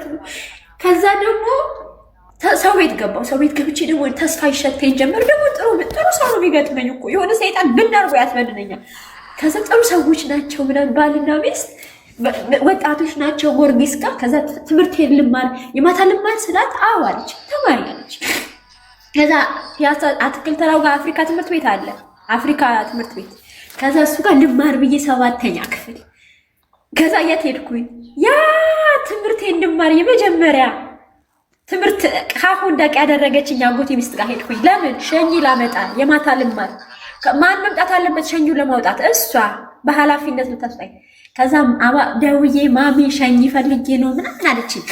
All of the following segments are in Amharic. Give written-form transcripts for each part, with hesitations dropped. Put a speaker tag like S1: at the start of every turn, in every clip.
S1: ማለት ነው ከዛ ደግሞ ሰው ቤት ገባው ሰው ቤት ገብቼ ደግሞ ተስፋ ይሸተኝ ጀመር ደግሞ ጥሩ ሰው ነው የሚገጥመኝ እኮ የሆነ ሰይጣን ብናርጎ ያስበድነኛል ከዛ ጥሩ ሰዎች ናቸው ምናምን ባልና ሚስት ወጣቶች ናቸው ጎርጊስ ጋር ከዛ ትምህርት ልማር የማታ ልማር ስላት አዋለች ተማሪ ነች ከዛ አትክልተራው ጋር አፍሪካ ትምህርት ቤት አለ አፍሪካ ትምህርት ቤት ከዛ እሱ ጋር ልማር ብዬ 7ኛ ክፍል ከዛ የት ሄድኩኝ ያ ትምህርት ልማር የመጀመሪያ ትምህርት ካሁ እንደቅ ያደረገችኝ አጎቴ ሚስት ጋር ሄድኩኝ ለምን ሸኝ ላመጣ የማታ ልማር ማን መምጣት አለበት ሸኙ ለማውጣት እሷ በኃላፊነት ልታስጠይ ከዛም ደውዬ ማሚ ሸኝ ፈልጌ ነው ምናምን አለችኝ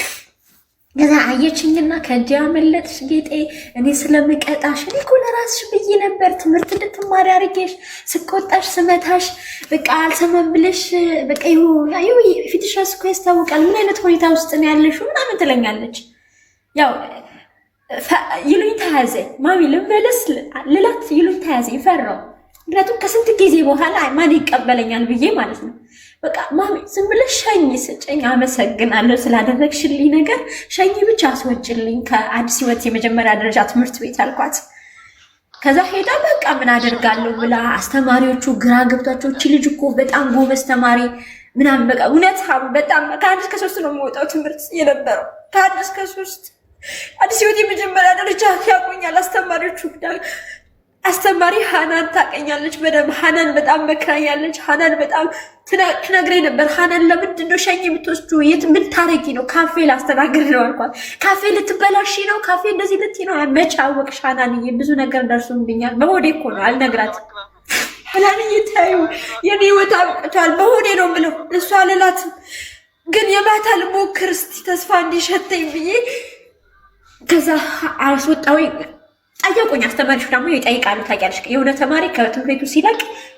S1: ከዛ አየችኝና ከእጄ አመለጥሽ ጌጤ እኔ ስለምቀጣሽ እኔ እኮ ለራስሽ ብዬ ነበር ትምህርት እንድትማሪ አድርጌሽ ስቆጣሽ ስመታሽ በቃ አልሰማም ብለሽ በቃ ይኸው ፊትሽ ራስ እኮ ያስታውቃል ምን አይነት ሁኔታ ውስጥ ነው ያለሽው ምናምን ትለኛለች ያው ይሉኝ ተያዘኝ ማሚ ልመለስ ልላት ይሉኝ ተያዘኝ ፈራው ምክንያቱም ከስንት ጊዜ በኋላ ማን ይቀበለኛል ብዬ ማለት ነው በቃ ማሚ ዝም ብለሽ ሸኝ ስጭኝ አመሰግናለሁ ስላደረግሽልኝ ነገር ሸኝ ብቻ አስወጭልኝ ከአዲስ ህይወት የመጀመሪያ ደረጃ ትምህርት ቤት አልኳት ከዛ ሄዳ በቃ ምን አደርጋለሁ ብላ አስተማሪዎቹ ግራ ገብቷቸው እቺ ልጅ እኮ በጣም ጎበዝ ተማሪ ምናምን በቃ እውነት በጣም ከ1 እስከ 3 ነው የምወጣው ትምህርት የነበረው ከ1 እስከ 3 አዲስ ህይወት የመጀመሪያ ደረጃ ያቆኛል አስተማሪዎቹ አስተማሪ ሃናን ታቀኛለች በደም ሃናን በጣም መክራኛለች ሃናን በጣም ትነግረኝ ነበር ሃናን ለምንድን ነው ሸኝ የምትወስጂው የት ምን ታረጊ ነው ካፌ ላስተናግድ ነው አልኳት ካፌ ልትበላሽ ነው ካፌ እንደዚህ ልትይ ነው መች አወቅሽ ሃናንዬ ብዙ ነገር ደርሶብኛል በሆዴ እኮ ነው አልነግራትም ሃናንዬ ታዩ የኔ ህይወት አብቅቷል በሆዴ ነው የምለው እሷ አልላትም ግን የማታ ልሞክር እስቲ ተስፋ እንዲሸተኝ ብዬ ከዛ አስወጣሁኝ ጠየቁኝ አስተማሪዎች ደግሞ ይጠይቃሉ ታውቂያለሽ የሆነ ተማሪ ከትምህርት ቤቱ ሲለቅ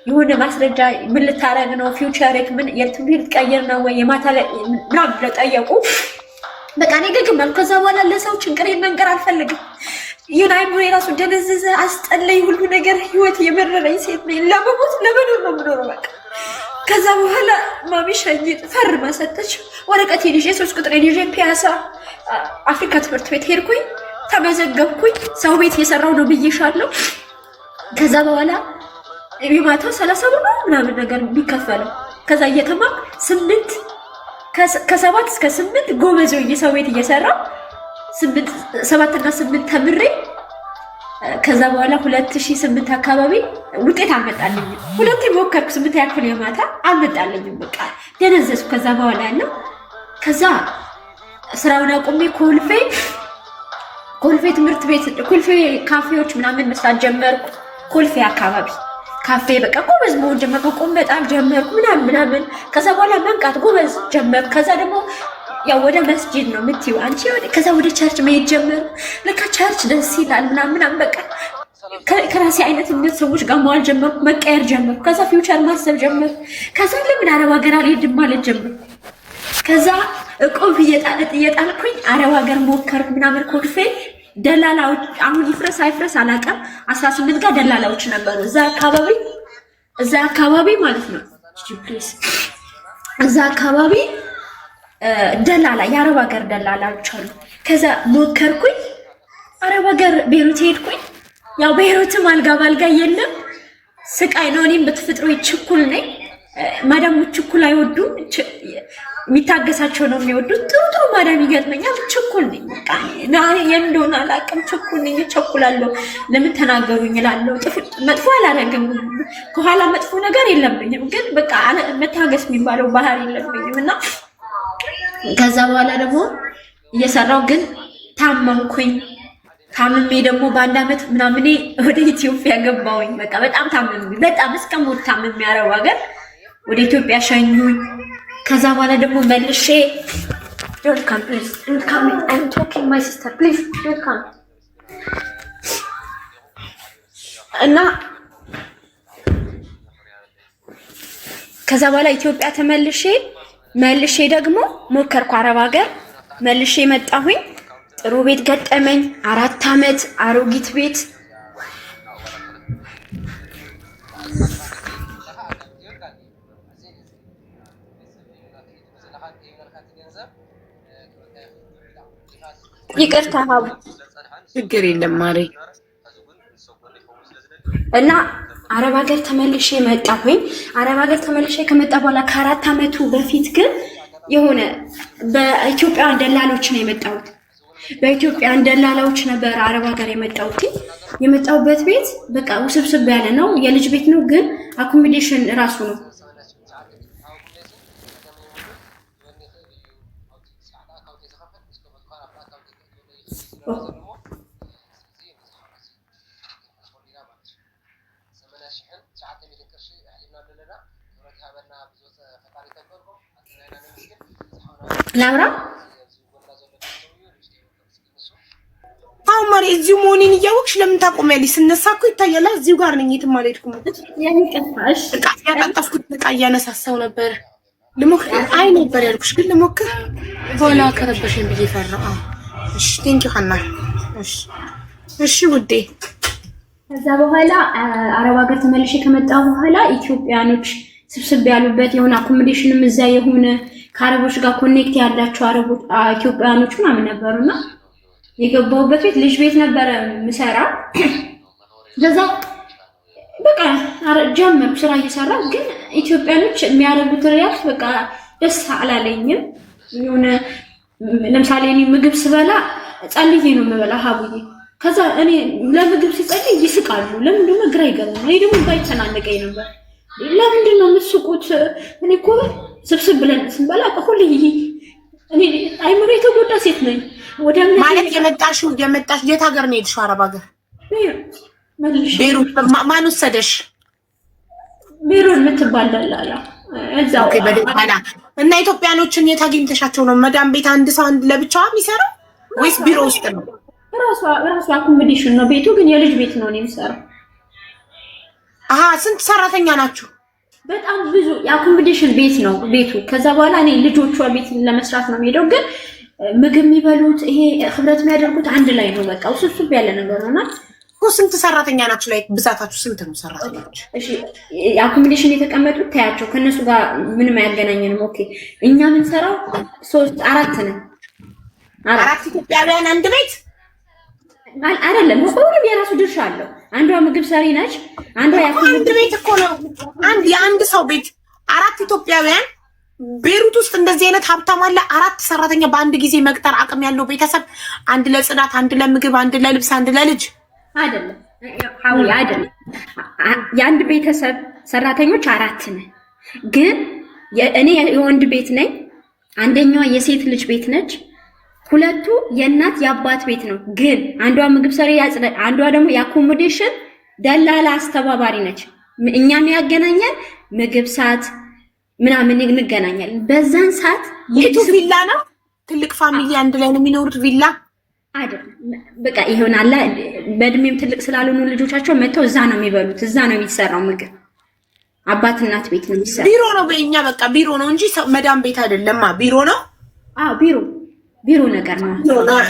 S1: የሆነ ማስረጃ ምን ልታረግ ነው ፊውቸርክ ምን የትምህርት ቀየር ነው ወይ የማታ ምናምን ብለው ጠየቁ በቃ እኔ ገግማል ከዛ በኋላ ለሰው ችግሬን መንገር አልፈልግም ይሁን አይምሮ የራሱ ደነዘዘ አስጠለኝ ሁሉ ነገር ህይወት የመረረኝ ሴት ነኝ ለመሞት ለመኖር ነው የምኖረው በቃ ከዛ በኋላ ማሚ ሸኝ ፈርማ ሰጠች ወረቀት ይዤ 3 ቁጥር ይዤ ፒያሳ አፍሪካ ትምህርት ቤት ሄድኩኝ ተመዘገብኩኝ ሰው ቤት የሰራው ነው ብዬሻለሁ ከዛ በኋላ የማታው 30 ብር ምናምን ነገር ቢከፈለው ከዛ እየተማርኩ 8 ከ7 እስከ 8 ጎበዝ ሆኜ ሰው ቤት እየሰራ 7 እና 8 ተምሬ ከዛ በኋላ 2008 አካባቢ ውጤት አልመጣልኝም ሁለቴ ሞከርኩ 8 ያክል የማታ አልመጣልኝም በቃ ደነዘዝኩ ከዛ በኋላ ያለው ከዛ ስራውን አቁሜ ኮልፌ ትምህርት ቤት ኮልፌ ካፌዎች ምናምን መስራት ጀመርኩ ኮልፌ አካባቢ ካፌ በቃ ጎበዝ መሆን ጀመርኩ ቆም በጣም ጀመርኩ ምናምን ከዛ በኋላ መንቃት ጎበዝ ጀመርኩ ከዛ ደግሞ ያው ወደ መስጂድ ነው የምትይው አንቺ ከዛ ወደ ቸርች መሄድ ጀመርኩ ለካ ቸርች ደስ ይላል ምናምን በቃ ከራሴ አይነት እምነት ሰዎች ጋር መዋል ጀመርኩ መቀየር ጀመርኩ ከዛ ፊውቸር ማሰብ ጀመርኩ ከዛ ለምን አረብ ሀገር አልሄድም ማለት ጀመርኩ ከዛ እቆብ እየጣልኩኝ አረብ ሀገር ሞከርኩ ምናምን ኮልፌ ደላላዎች አሁን ይፍረስ አይፍረስ አላውቅም 18 ጋር ደላላዎች ነበሩ እዛ አካባቢ ማለት ነው እዛ አካባቢ ደላላ የአረብ ሀገር ደላላዎች አሉ ከዛ ሞከርኩኝ አረብ ሀገር ቤሩት ሄድኩኝ ያው ቤሩትም አልጋ ባልጋ የለም ስቃይ ነው እኔም በተፈጥሮ ችኩል ነኝ ማዳሞች ችኩል አይወዱም የሚታገሳቸው ነው የሚወዱት ጥሩ ማዳም ይገጥመኛል ችኩል ነኝ በቃ እንደሆነ አላውቅም ችኩል ነኝ ቸኩላለሁ ለምን ተናገሩኝ እላለሁ መጥፎ አላረግም ከኋላ መጥፎ ነገር የለብኝም ግን በቃ መታገስ የሚባለው ባህሪ የለብኝም እና ከዛ በኋላ ደግሞ እየሰራው ግን ታመምኩኝ ታምሜ ደግሞ በአንድ አመት ምናምን ወደ ኢትዮጵያ ገባሁኝ በቃ በጣም ታምሜ በጣም እስከሞት ታምሜ አረብ ሀገር ወደ ኢትዮጵያ ሸኙኝ ከዛ በኋላ ደግሞ መልሼ don't come please don't come I'm talking my sister please don't come እና ከዛ በኋላ ኢትዮጵያ መልሼ ደግሞ ሞከርኩ አረብ ሀገር መልሼ መጣሁኝ ጥሩ ቤት ገጠመኝ 4 አመት አሮጊት ቤት ይቅርታ ሀቡ
S2: ችግር የለም ማሬ።
S1: እና አረብ ሀገር ተመልሼ መጣሁኝ። አረብ ሀገር ተመልሼ ከመጣ በኋላ ከ4 ዓመቱ በፊት ግን የሆነ በኢትዮጵያውያን ደላሎች ነው የመጣሁት። በኢትዮጵያውያን ደላላዎች ነበር አረብ ሀገር የመጣሁት። የመጣሁበት ቤት በቃ ውስብስብ ያለ ነው። የልጅ ቤት ነው ግን አኮሞዴሽን እራሱ ነው። ላውራ
S2: አሁን ማሪ እዚሁ መሆኔን እያወቅሽ ለምን ታቆሚያለሽ? ስነሳ እኮ ይታያል። እዚሁ ጋር ነኝ፣ የትም አልሄድኩም።
S1: ያንቀፋሽ
S2: እቃ ያጣጣፍኩት እቃ እያነሳሳው ነበር። ልሞክር አይ ነበር ያልኩሽ፣ ግን ልሞክር በኋላ ከረበሽኝ ብዬ ፈራሁ። እሺ ቴንኪው ሀና። እሺ ውዴ።
S1: ከዛ በኋላ አረብ ሀገር ተመልሼ ከመጣሁ በኋላ ኢትዮጵያኖች ስብስብ ያሉበት የሆነ አኮሞዴሽንም እዛ የሆነ ከአረቦች ጋር ኮኔክት ያላቸው አረቦች ኢትዮጵያኖች ምናምን ነበሩና የገባሁበት ቤት ልጅ ቤት ነበረ ምሰራ። ከዛ በቃ ጀመርኩ ስራ እየሰራ ግን ኢትዮጵያኖች የሚያደርጉት ሪያክት በቃ ደስ አላለኝም። የሆነ ለምሳሌ እኔ ምግብ ስበላ ጸልዬ ነው የምበላ ሀቡዬ። ከዛ እኔ ለምግብ ሲጸልይ ይስቃሉ። ለምንድን ነው ግራ ይገባኛል። እኔ ደግሞ ባይተናነቀኝ ነበር። ለምንድን ነው የምትስቁት? እኔ እኮ ስብስብ ብለን ስንበላ ሁሌ እኔ አይምሮ የተጎዳ ሴት ነኝ። ወደ
S2: ማለት የመጣሽ የት ሀገር ነው የሄድሽው? አረብ ሀገር ቤሩት። ማን ወሰደሽ?
S1: ቤሩት የምትባል ደላላ እዛው።
S2: ኦኬ በደላላ። እና ኢትዮጵያኖችን የት አግኝተሻቸው ነው? መዳም ቤት አንድ ሰው አንድ ለብቻዋ የሚሰራው ወይስ ቢሮ ውስጥ ነው?
S1: ራሷ አኮሞዴሽን ነው ቤቱ፣ ግን የልጅ ቤት ነው የሚሰራው።
S2: ስንት ሰራተኛ ናችሁ?
S1: በጣም ብዙ። የአኮሞዴሽን ቤት ነው ቤቱ። ከዛ በኋላ እኔ ልጆቿ ቤት ለመስራት ነው የምሄደው፣ ግን ምግብ የሚበሉት ይሄ ህብረት የሚያደርጉት አንድ ላይ ነው። በቃ ውስብስብ ያለ ነገር ነውና
S2: ስንት ሰራተኛ ናችሁ? ላይ ብዛታችሁ ስንት ነው ሰራተኞች?
S1: እሺ የአኮሞዴሽን የተቀመጡት ታያቸው፣ ከነሱ ጋር ምንም አያገናኘንም። ኦኬ እኛ የምንሰራው 4 ነን።
S2: 4 ኢትዮጵያውያን አንድ ቤት
S1: አይደለም፣ ሁሉም የራሱ ድርሻ አለው። አንዷ ምግብ ሰሪ ነች፣ አንዷ
S2: አንድ ቤት እኮ ነው። የአንድ ሰው ቤት 4 ኢትዮጵያውያን ቤሩት ውስጥ እንደዚህ አይነት ሀብታም አለ። 4 ሰራተኛ በአንድ ጊዜ መቅጠር አቅም ያለው ቤተሰብ፣ አንድ ለጽዳት፣ አንድ ለምግብ፣ አንድ ለልብስ፣ አንድ ለልጅ።
S1: አይደለም አይደለም፣ የአንድ ቤተሰብ ሰራተኞች 4 ነን። ግን እኔ የወንድ ቤት ነኝ፣ አንደኛዋ የሴት ልጅ ቤት ነች፣ 2ቱ የእናት የአባት ቤት ነው። ግን አንዷ ምግብ ሰሪ ያጽዳል፣ አንዷ ደግሞ የአኮሞዴሽን ደላላ አስተባባሪ ነች። እኛም ያገናኛል ምግብ ሰዓት ምናምን እንገናኛለን። በዛን ሰዓት
S2: የቱ ቪላ ነው? ትልቅ ፋሚሊ አንድ ላይ ነው የሚኖሩት ቪላ
S1: አይደለም። በቃ ይሆናል። በእድሜም ትልቅ ስላልሆኑ ልጆቻቸው መጥተው እዛ ነው የሚበሉት፣ እዛ ነው የሚሰራው ምግብ። አባት እናት ቤት ነው የሚሰራው።
S2: ቢሮ ነው በእኛ በቃ ቢሮ ነው እንጂ መዳም ቤት አይደለም። ቢሮ ነው።
S1: ቢሮ ነገር ነው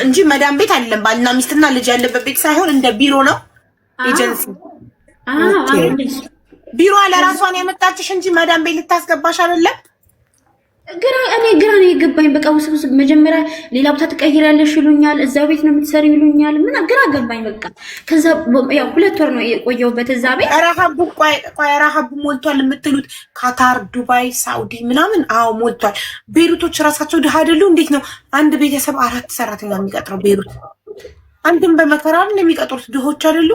S2: እንጂ መዳም ቤት አይደለም። ባልና ሚስትና ልጅ ያለበት ቤት ሳይሆን እንደ ቢሮ ነው። ኤጀንሲ ቢሮ ለራሷን ያመጣችሽ እንጂ መዳም ቤት ልታስገባሽ አይደለም።
S1: ግራ ነው የገባኝ። በቃ ውስብስብ። መጀመሪያ ሌላ ቦታ ትቀይራለሽ ይሉኛል፣ እዛው ቤት ነው የምትሰሪ ይሉኛል። ምን ግራ ገባኝ። በቃ ከዛ ያው 2 ወር ነው የቆየሁበት እዛ ቤት።
S2: ረሃቡ ሞልቷል የምትሉት ካታር፣ ዱባይ፣ ሳውዲ ምናምን? አዎ ሞልቷል። ቤሩቶች ራሳቸው ድሃ አይደሉ? እንዴት ነው አንድ ቤተሰብ 4 ሰራተኛ የሚቀጥረው? ቤሩት አንድም በመከራ የሚቀጥሩት ድሆች አይደሉ?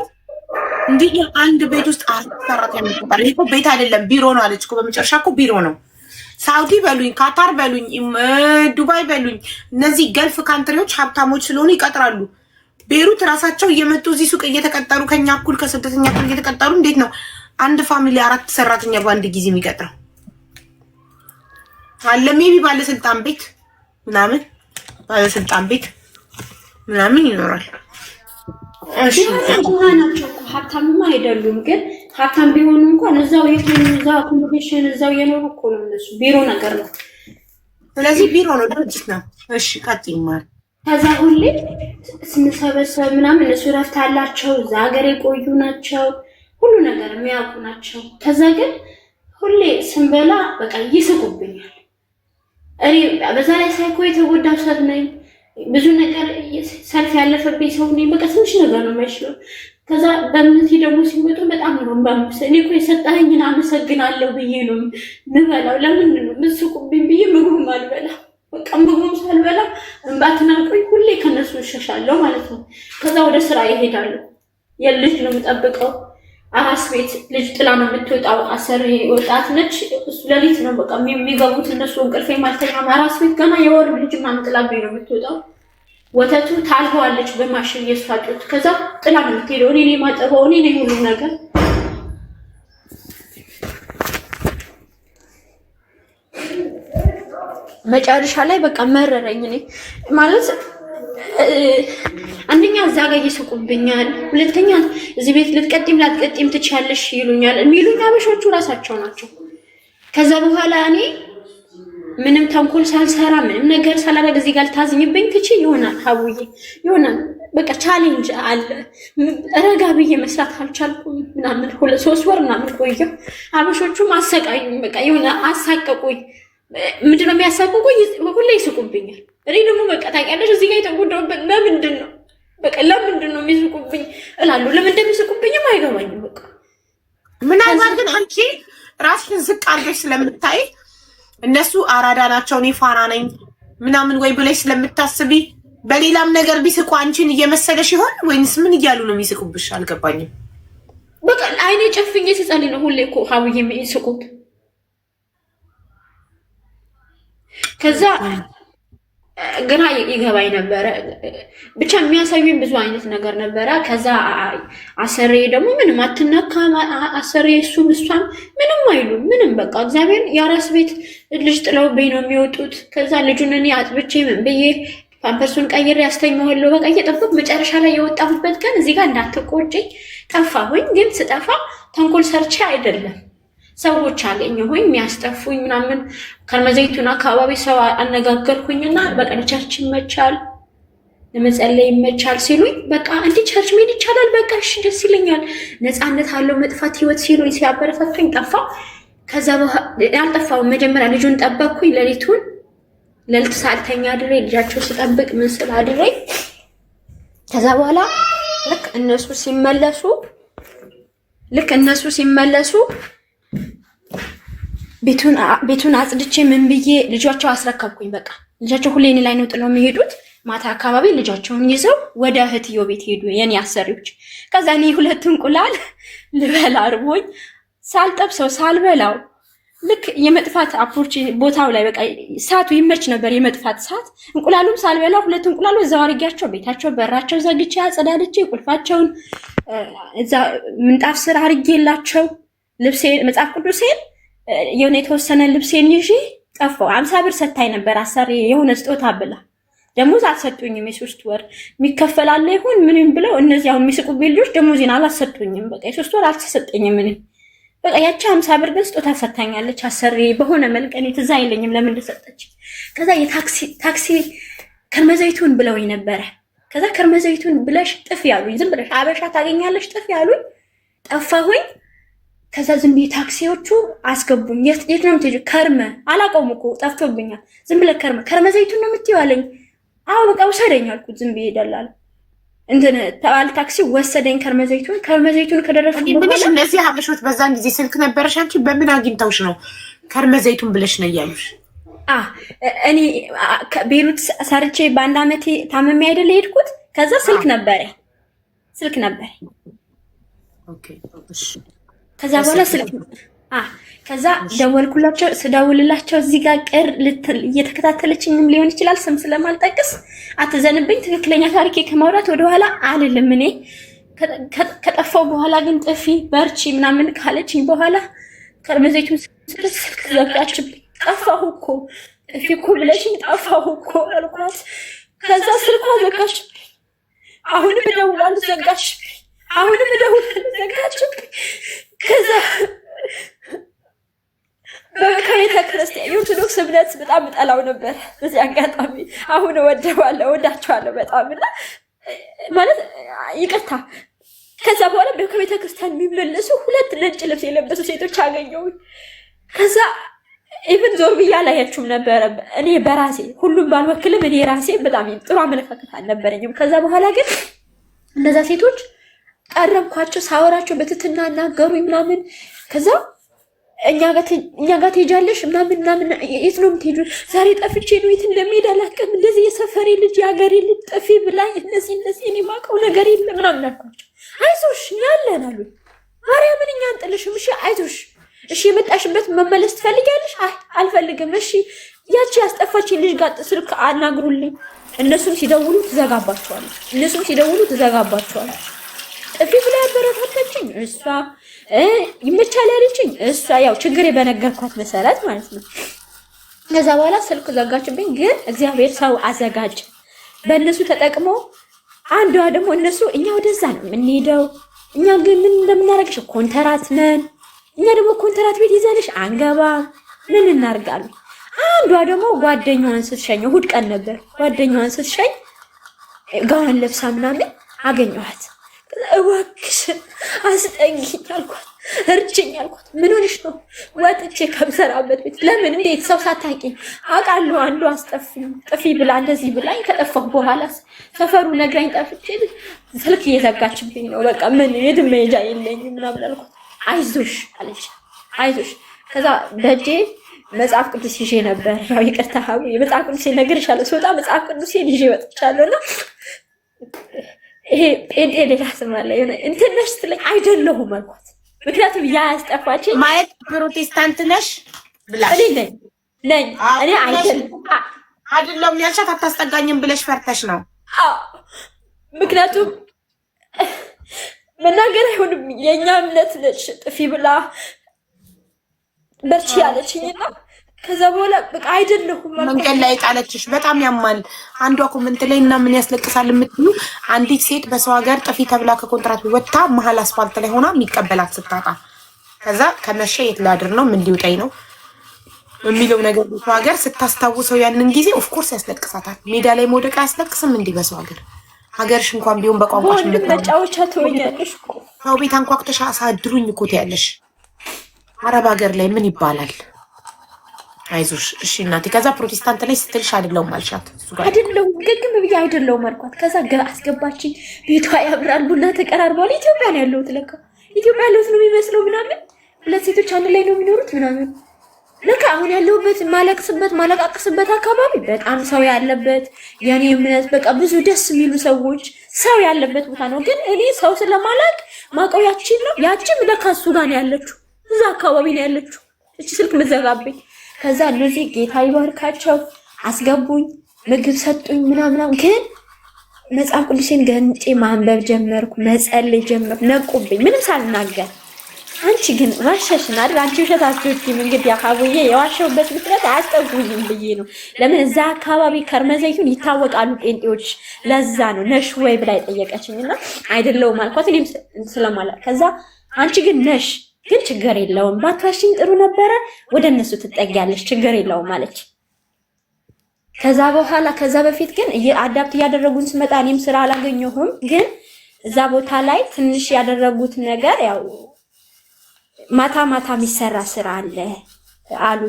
S2: እንዲህ አንድ ቤት ውስጥ 4 ሰራተኛ የሚቀጥረው ይሄ ቤት አይደለም ቢሮ ነው አለች እኮ። በመጨረሻ እኮ ቢሮ ነው። ሳውዲ በሉኝ፣ ካታር በሉኝ፣ ዱባይ በሉኝ፣ እነዚህ ገልፍ ካንትሪዎች ሀብታሞች ስለሆኑ ይቀጥራሉ። ቤሩት ራሳቸው እየመጡ እዚህ ሱቅ እየተቀጠሩ ከኛ እኩል ከስደተኛ እኩል እየተቀጠሩ እንዴት ነው አንድ ፋሚሊ 4 ሰራተኛ በአንድ ጊዜ የሚቀጥረው? አለ ሜቢ ባለስልጣን ቤት ምናምን ይኖራል።
S1: እሺ ናቸው ሀብታምማ አይደሉም። ግን ሀብታም ቢሆኑ እንኳን እዛው እዛው አኮሞዴሽን እዛው የኖሩ እኮ ነው። እነሱ ቢሮ ነገር ነው።
S2: ስለዚህ ቢሮ ነው፣ ድርጅት ነው። እሺ ቀጥይ ማለት
S1: ከዛ ሁሌ ስንሰበሰብ ምናምን እነሱ እረፍት አላቸው፣ እዛ ሀገር የቆዩ ናቸው፣ ሁሉ ነገር የሚያውቁ ናቸው። ከዛ ግን ሁሌ ስንበላ በቃ ይስቁብኛል። እኔ በዛ ላይ ሳይኮ የተጎዳ ሰው ነኝ። ብዙ ነገር ሰልፍ ያለፈብኝ ሰው ነኝ። በቃ ትንሽ ነገር ነው የማይችለው። ከዛ በእምነቴ ደግሞ ሲመጡ በጣም ነው ባምስ እኔ እኮ የሰጠኸኝን አመሰግናለሁ ብዬ ነው ምበላው። ለምንድን ነው ምትስቁብኝ ብዬ ምግቡም አልበላ። በቃ ምግቡም ሳልበላ እንባትናቆኝ ሁሌ ከነሱ እሸሻለሁ ማለት ነው። ከዛ ወደ ስራ ይሄዳሉ። የልጅ ነው የምጠብቀው። አራስ ቤት ልጅ ጥላ ነው የምትወጣው። አሰሪ ወጣት ነች። እሱ ሌሊት ነው በቃ የሚገቡት እነሱ። እንቅልፌ ማልተኛም። አራስ ቤት ገና የወር ልጅ ምናምን ጥላብኝ ነው የምትወጣው። ወተቱ ታልበዋለች በማሽን እየስፋጡት። ከዛ ጥላ ነው የምትሄደው። እኔ ነኝ የማጠበው፣ እኔ ነኝ ሁሉ ነገር። መጨረሻ ላይ በቃ መረረኝ። እኔ ማለት አንደኛ እዛ ጋር እየሰቁብኛል፣ ሁለተኛ እዚህ ቤት ልትቀጥም ላትቀጥም ትችያለሽ ይሉኛል። የሚሉኝ አበሾቹ ራሳቸው ናቸው። ከዛ በኋላ እኔ ምንም ተንኮል ሳልሰራ ምንም ነገር ሳላደርግ እዚህ ጋር ልታዝኝብኝ ትች ይሆናል። ሀቡዬ ይሆናል። በቃ ቻሌንጅ አለ። ረጋ ብዬ መስራት አልቻልኩም። ምናምን 3 ወር ምናምን ቆየሁ። አበሾቹም አሰቃዩኝ። በቃ የሆነ አሳቀቁኝ። ምንድነው የሚያሳቅቁኝ? ሁሌ ይስቁብኛል። እኔ ደግሞ በቃ ታውቂያለሽ እዚህ ጋር የተጎዳሁበት ለምንድን ነው? በቃ ለምንድን ነው የሚስቁብኝ እላለሁ። ለምን እንደሚስቁብኝም አይገባኝም። በቃ
S2: ምናልባት ግን አንቺ ራስሽን ዝቅ አድርገሽ ስለምታይ እነሱ አራዳ ናቸው እኔ ፋራ ነኝ ምናምን ወይ ብለሽ ስለምታስቢ በሌላም ነገር ቢስቁ አንቺን እየመሰለሽ ይሆን ወይንስ ምን እያሉ ነው የሚስቁብሽ? አልገባኝም።
S1: በቃ አይኔ ጨፍኜ ስጸልይ ነው ሁሌ እኮ ሀብዬ የሚስቁት። ከዛ ገና ይገባኝ ነበረ። ብቻ የሚያሳዩኝ ብዙ አይነት ነገር ነበረ። ከዛ አሰሬ ደግሞ ምንም አትነካም። አሰሬ እሱም እሷም ምንም አይሉም። ምንም በቃ እግዚአብሔር የአራስ ቤት ልጅ ጥለውብኝ ነው የሚወጡት። ከዛ ልጁን እኔ አጥብቼ ምን ብዬ ፓምፐርሱን ቀይሬ ያስተኛዋለሁ። በቃ እየጠበቅ መጨረሻ ላይ የወጣሁበት ቀን እዚህ ጋር እንዳትቆጭኝ ጠፋሁኝ። ግን ስጠፋ ተንኮል ሰርቼ አይደለም። ሰዎች አገኘሁኝ የሚያስጠፉኝ ምናምን። ከርመዘይቱን አካባቢ ሰው አነጋገርኩኝና በቃ ቸርች ይመቻል ለመጸለይ ይመቻል ሲሉኝ በቃ እንዲህ ቸርች መሄድ ይቻላል፣ በቃ እሺ ደስ ይለኛል፣ ነፃነት አለው መጥፋት ህይወት ሲሉኝ ሲያበረታቱኝ ጠፋ። ከዛ ያልጠፋው መጀመሪያ ልጁን ጠበቅኩኝ። ሌሊት ሳልተኛ አድሬ ልጃቸው ስጠብቅ ምን ስል አድሬ ከዛ በኋላ ልክ እነሱ ሲመለሱ ቤቱን አጽድቼ ምን ብዬ ልጃቸው አስረከብኩኝ። በቃ ልጃቸው ሁሌ እኔ ላይ ነው ጥለው የሚሄዱት። ማታ አካባቢ ልጃቸውን ይዘው ወደ እህትዮ ቤት ሄዱ የኔ አሰሪዎች። ከዛ እኔ 2 እንቁላል ልበላ አርቦኝ ሳልጠብሰው ሳልበላው ልክ የመጥፋት አፖርቹ ቦታው ላይ በቃ ሰዓቱ ይመች ነበር የመጥፋት ሰዓት። እንቁላሉም ሳልበላው 2 እንቁላሉ እዛው አድርጌያቸው ቤታቸው በራቸው ዘግቼ አጸዳድቼ ቁልፋቸውን እዛ ምንጣፍ ስር አድርጌላቸው ልብሴ መጽሐፍ ቅዱሴን የሆነ የተወሰነ ልብሴን ይዤ ጠፋሁ። 50 ብር ሰታይ ነበር አሰሪ የሆነ ስጦታ ብላ ደሞዝ አልሰጡኝም። የ3 ወር የሚከፈላለ ይሁን ምንም ብለው እነዚህ አሁን የሚስቁብኝ ልጆች ደሞዜን አላሰጡኝም። በቃ የ3 ወር አልተሰጠኝም ምንም። በቃ ያቺ 50 ብር ግን ስጦታ ሰታኛለች አሰሪ በሆነ መልክ። እኔ ትዝ አይለኝም ለምን እንደሰጠች። ከዛ የታክሲ ከርመዘይቱን ብለውኝ ነበረ። ከዛ ከርመዘይቱን ብለሽ ጥፍ ያሉኝ። ዝም ብለሽ አበሻ ታገኛለሽ ጥፍ ያሉኝ። ጠፋሁኝ። ከዛ ዝም ብዬ ታክሲዎቹ አስገቡኝ። የት ነው የምትሄጂው? ከርመ አላውቀውም እኮ ጠፍቶብኛል። ዝም ብለህ ከርመ ዘይቱን ነው የምትይው አለኝ። አዎ በቃ ውሰደኝ አልኩት። ዝም ብዬ ደላል እንትን ተባለ ታክሲ ወሰደኝ። ከርመ ዘይቱን ከደረስኩ
S2: በኋላ እነዚህ ሀበሾች በዛን ጊዜ ስልክ ነበረሽ አንቺ? በምን አግኝተውሽ ነው ከርመ ዘይቱን ብለሽ ነው እያሉሽ?
S1: እኔ ቤሩት ሰርቼ በ1 ዓመቴ ታመሜ አይደለ ሄድኩት። ከዛ ስልክ ነበረ።
S2: ኦኬ እሺ።
S1: ከዛ በኋላ ከዛ ደወልኩላቸው። ስደውልላቸው እዚህ ጋር እየተከታተለችኝም ሊሆን ይችላል ስም ስለማልጠቅስ አትዘንብኝ። ትክክለኛ ታሪኬ ከማውራት ወደኋላ አልልም። እኔ ከጠፋው በኋላ ግን ጥፊ በርቺ ምናምን ካለችኝ በኋላ ከርመዘይቱን ስልክ ዘጋችብኝ። ጠፋሁ እኮ ጥፊ እኮ ብለሽኝ ጠፋሁ እኮ አልኳት። ከዛ ስልኳ ዘጋችብኝ። አሁንም እደውላለሁ ዘጋችብኝ። ከዛ በቤተ ክርስቲያን የኦርቶዶክስ እምነት በጣም እጠላው ነበር። በዚህ አጋጣሚ አሁን እወዳቸዋለሁ በጣም እና ማለት ይቅርታ። ከዛ በኋላ ከቤተ ክርስቲያን የሚመለሱ 2 ነጭ ልብስ የለበሱ ሴቶች አገኘሁኝ። ከዛ ኢቭን ዞር ብዬ አላያችሁም ነበረ። እኔ በራሴ ሁሉም ባልወክልም እኔ ራሴ በጣም ጥሩ አመለካከት አልነበረኝም። ከዛ በኋላ ግን እነዛ ሴቶች ቀረብኳቸው፣ ሳወራቸው በትትና እናገሩኝ ምናምን። ከዛ እኛ ጋር ትሄጃለሽ ምናምን የት ነው የምትሄጂው? ዛሬ ጠፍቼ ነው፣ የት እንደምሄድ አላውቅም። እንደዚህ የሰፈሬ ልጅ የሀገሬ ልጅ ጠፊ ብላኝ እነዚህ እኔ የማውቀው ነገር የለም ምናምን አልኳቸው። አይዞሽ ያለን አሉ። ማርያምን እኛ አንጥልሽም፣ እሺ አይዞሽ፣ እሺ የመጣሽበት መመለስ ትፈልጊያለሽ? አይ አልፈልግም። እሺ ያቺ ያስጠፋችኝ ልጅ ጋር ስልክ አናግሩልኝ። እነሱም ሲደውሉ ትዘጋባቸዋለች። ጥፊ ብላ ያበረታታችኝ እሷ፣ ይመቻል ያለችኝ እሷ። ያው ችግሬ በነገርኳት መሰረት ማለት ነው። ከዛ በኋላ ስልክ ዘጋችብኝ። ግን እግዚአብሔር ሰው አዘጋጅ በእነሱ ተጠቅሞ። አንዷ ደግሞ እነሱ እኛ ወደዛ ነው የምንሄደው፣ እኛ ግን ምን እንደምናደርግሽ ኮንትራት ነን፣ እኛ ደግሞ ኮንትራት ቤት ይዘንሽ አንገባ፣ ምን እናርጋለን። አንዷ ደግሞ ጓደኛዋን ስትሸኝ እሑድ ቀን ነበር፣ ጓደኛዋን ስትሸኝ ጋውን ለብሳ ምናምን አገኘኋት። እባክሽን አስጠጊኝ አልኳት፣ እርጅኝ አልኳት። ምን ሆነሽ ነው? ወጥቼ ከምሰራበት ቤት ለምን እንዴት ሰው ሳታውቂኝ አውቃለሁ። አንዱ ጥፊ ብላ እንደዚህ ብላኝ ከጠፋሁ በኋላ ሰፈሩ ነግራኝ ጠፍቼ ስልክ እየዘጋችብኝ ነው። በቃ ምን የትም መሄጃ የለኝም ምናምን አልኳት። አይዞሽ አለች፣ አይዞሽ። ከዛ በእጄ መጽሐፍ ቅዱስ ይዤ ነበር። ያው ይቅርታ ሀቡ የመጽሐፍ ቅዱስ እነግርሻለሁ፣ ስወጣ መጽሐፍ ቅዱሴን ይዤ ወጥቻለሁና ይሄ ጴንጤ ሌላ ስም አለ የሆነ እንትን ነሽ ስትለኝ አይደለሁም አልኳት። ምክንያቱም ያ ያስጠፋችኝ
S2: ማለት ፕሮቴስታንት ነሽ ብላሽ
S1: ነኝ እኔ
S2: አይደለም ያልሻት አታስጠጋኝም ብለሽ ፈርተሽ ነው።
S1: ምክንያቱም መናገር አይሆንም የኛ እምነት ነች ጥፊ ብላ በርቺ ያለችኝና ከዛ በኋላ በቃ አይደለሁም
S2: መንገድ ላይ ጣለችሽ። በጣም ያማል። አንዷ ኮመንት ላይ እና ምን ያስለቅሳል የምትሉ አንዲት ሴት በሰው ሀገር ጥፊ ተብላ ከኮንትራት ወጥታ መሀል አስፋልት ላይ ሆና የሚቀበላት ስታጣ ከዛ ከመሸ የት ላድር ነው ምን ሊውጠኝ ነው የሚለው ነገር በሰው ሀገር ስታስታውሰው ያንን ጊዜ ኦፍኮርስ ያስለቅሳታል። ሜዳ ላይ መውደቅ አያስለቅስም? እንዲህ በሰው ሀገርሽ እንኳን ቢሆን በቋንቋሽ
S1: መጫወቻ ትሆኛለሽ እኮ
S2: ሰው ቤት አንኳኩተሽ አሳድሩኝ እኮ ትያለሽ። አረብ ሀገር ላይ ምን ይባላል? አይዞሽ እሺ እናቴ። ከዛ ፕሮቴስታንት ላይ ስትልሽ አይደለሁም አልሻት።
S1: አይደለሁም ግግም ብዬ አይደለሁም አልኳት። ከዛ አስገባችኝ። ቤቷ ያምራል፣ ቡና ተቀራርበዋል። ኢትዮጵያ ነው ያለሁት፣ ለካ ኢትዮጵያ ያለሁት ነው የሚመስለው ምናምን። ሁለት ሴቶች አንድ ላይ ነው የሚኖሩት ምናምን። ለካ አሁን ያለሁበት ማለቃቅስበት አካባቢ በጣም ሰው ያለበት የኔ እምነት በቃ ብዙ ደስ የሚሉ ሰዎች ሰው ያለበት ቦታ ነው። ግን እኔ ሰው ስለማላቅ ማቀው ያቺን ነው። ያቺም ለካ እሱ ጋር ነው ያለችው፣ እዛ አካባቢ ነው ያለችው። እቺ ስልክ ምዘጋብኝ። ከዛ እነዚህ ጌታ ይባርካቸው አስገቡኝ፣ ምግብ ሰጡኝ ምናምን። ግን መጽሐፍ ቅዱሴን ገንጬ ማንበብ ጀመርኩ፣ መጸለይ ጀመርኩ። ነቁብኝ ምንም ሳልናገር። አንቺ ግን ዋሸሽን አይደል? አንቺ ውሸት አትወጂም። እንግዲህ አካባቢዬ የዋሸሁበት ምክንያት አያስጠጉኝም ብዬ ነው። ለምን እዛ አካባቢ ከርመዘይቱን ይታወቃሉ ጴንጤዎች። ለዛ ነው ነሽ ወይ ብላ የጠየቀችኝና አይደለሁም አልኳት። እኔም ስለማላውቅ ከዛ አንቺ ግን ነሽ ግን ችግር የለውም ባትዋሽኝ ጥሩ ነበረ፣ ወደ እነሱ ትጠጊያለሽ ችግር የለውም አለች። ከዛ በፊት ግን አዳፕት እያደረጉን ስመጣ እኔም ስራ አላገኘሁም። ግን እዛ ቦታ ላይ ትንሽ ያደረጉት ነገር ያው ማታ የሚሰራ ስራ አለ አሉ።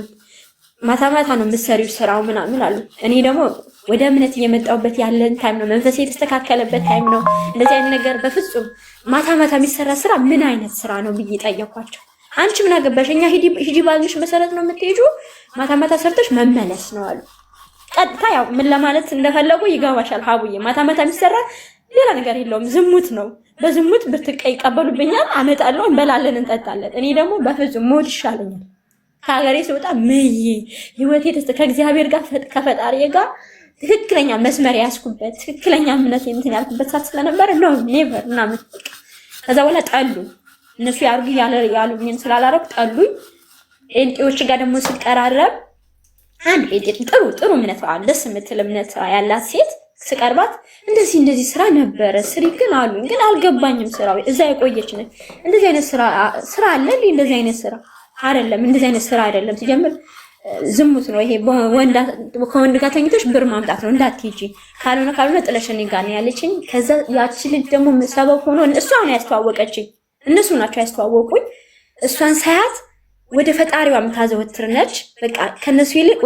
S1: ማታ ነው የምትሰሪው ስራው ምናምን አሉ። እኔ ደግሞ ወደ እምነት እየመጣሁበት ያለን ታይም ነው፣ መንፈሴ የተስተካከለበት ታይም ነው። እንደዚህ አይነት ነገር በፍጹም ማታ የሚሰራ ስራ ምን አይነት ስራ ነው ብዬ ጠየኳቸው። አንቺ ምን አገባሽ? እኛ ሂጂ ባልሽ መሰረት ነው የምትሄጂው፣ ማታ ሰርተሽ መመለስ ነው አሉ። ቀጥታ ያው ምን ለማለት እንደፈለጉ ይገባሻል ሀቡዬ። ማታ የሚሰራ ሌላ ነገር የለውም፣ ዝሙት ነው። በዝሙት ብትቀይ ይቀበሉብኛል፣ አመጣለሁ፣ እንበላለን፣ እንጠጣለን። እኔ ደግሞ በፍጹም ሞት ይሻለኛል። ከሀገሬ ስወጣ ህይወቴ ከእግዚአብሔር ጋር ከፈጣሪ ጋር ትክክለኛ መስመር ያስኩበት ትክክለኛ እምነት እንትን ያልኩበት ሰዓት ስለነበረ ነው ኔቨር ምናምን። ከዛ በኋላ ጠሉኝ። እነሱ ያሉኝን ስላላረኩ ጠሉኝ። ጴንጤዎች ጋር ደግሞ ስቀራረብ አንድ ጴንጤ ጥሩ እምነት ደስ የምትል እምነት ያላት ሴት ስቀርባት እንደዚህ ስራ ነበረ ስሪ ግን አሉኝ። ግን አልገባኝም ስራው። እዛ የቆየች ነች። እንደዚህ አይነት ስራ አለ እንዴ? እንደዚህ አይነት ስራ አይደለም፣ እንደዚህ አይነት ስራ አይደለም። ሲጀምር ዝሙት ነው ይሄ። ከወንድ ጋር ተኝተሽ ብር ማምጣት ነው፣ እንዳትሄጂ ካልሆነ ጥለሽ እኔ ጋር ነው ያለችኝ። ከዛ ያቺ ልጅ ደግሞ ሰበብ ሆኖ እሷ ነው ያስተዋወቀችኝ። እነሱ ናቸው ያስተዋወቁኝ። እሷን ሳያት ወደ ፈጣሪዋ የምታዘወትር ነች። በቃ ከነሱ ይልቅ